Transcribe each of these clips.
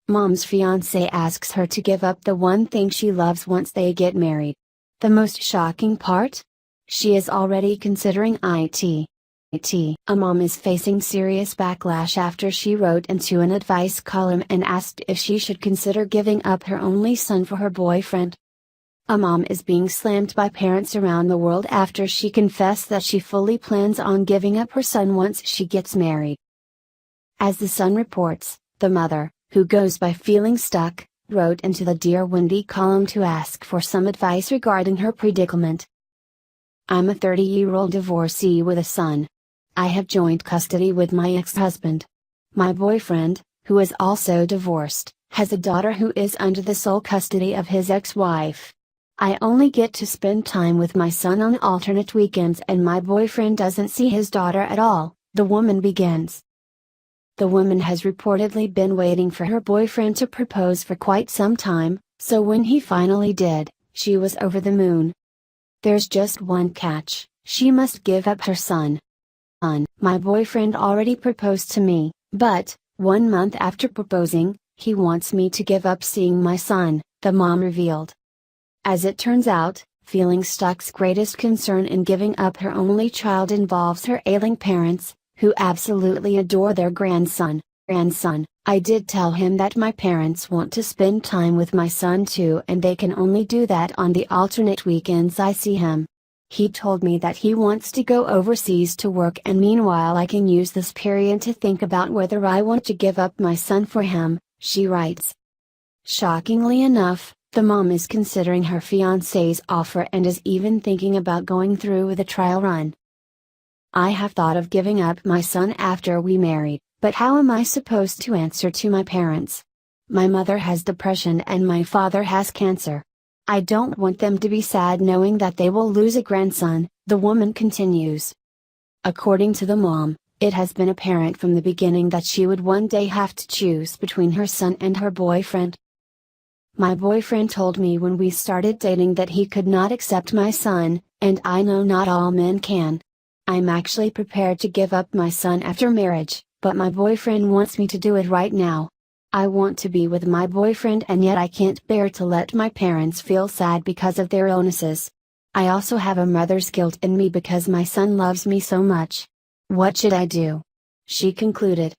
Mom's fiancé asks her to give up the one thing she loves once they get married. The most shocking part? She is already considering it. A mom is facing serious backlash after she wrote into an advice column and asked if she should consider giving up her only son for her boyfriend. A mom is being slammed by parents around the world after she confessed that she fully plans on giving up her son once she gets married. As The Sun reports, the mother, who goes by Feeling Stuck, wrote into the Dear Wendy column to ask for some advice regarding her predicament. I'm a 30-year-old divorcee with a son. I have joint custody with my ex-husband. My boyfriend, who is also divorced, has a daughter who is under the sole custody of his ex-wife. I only get to spend time with my son on alternate weekends and my boyfriend doesn't see his daughter at all, the woman begins. The woman has reportedly been waiting for her boyfriend to propose for quite some time, so when he finally did, she was over the moon. There's just one catch: she must give up her son. My boyfriend already proposed to me, but, 1 month after proposing, he wants me to give up seeing my son, the mom revealed. As it turns out, Feeling Stuck's greatest concern in giving up her only child involves her ailing parents, who absolutely adore their grandson. I did tell him that my parents want to spend time with my son too, and they can only do that on the alternate weekends I see him. He told me that he wants to go overseas to work, and meanwhile I can use this period to think about whether I want to give up my son for him, she writes. Shockingly enough, the mom is considering her fiancé's offer and is even thinking about going through with a trial run. I have thought of giving up my son after we married, but how am I supposed to answer to my parents? My mother has depression and my father has cancer. I don't want them to be sad knowing that they will lose a grandson, the woman continues. According to the mom, it has been apparent from the beginning that she would one day have to choose between her son and her boyfriend. My boyfriend told me when we started dating that he could not accept my son, and I know not all men can. I'm actually prepared to give up my son after marriage, but my boyfriend wants me to do it right now. I want to be with my boyfriend and yet I can't bear to let my parents feel sad because of their illnesses. I also have a mother's guilt in me because my son loves me so much. What should I do? She concluded.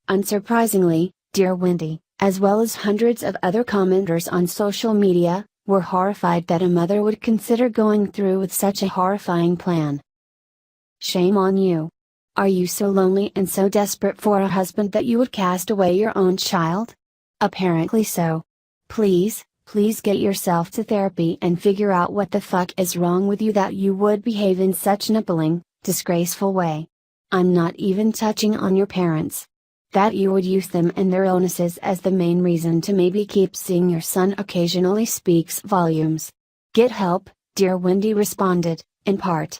Unsurprisingly, Dear Wendy, as well as hundreds of other commenters on social media, were horrified that a mother would consider going through with such a horrifying plan. Shame on you. Are you so lonely and so desperate for a husband that you would cast away your own child? Apparently so. Please get yourself to therapy and figure out what the fuck is wrong with you that you would behave in such nippling, disgraceful way. I'm not even touching on your parents. That you would use them and their illnesses as the main reason to maybe keep seeing your son occasionally speaks volumes. Get help, Dear Wendy responded, in part.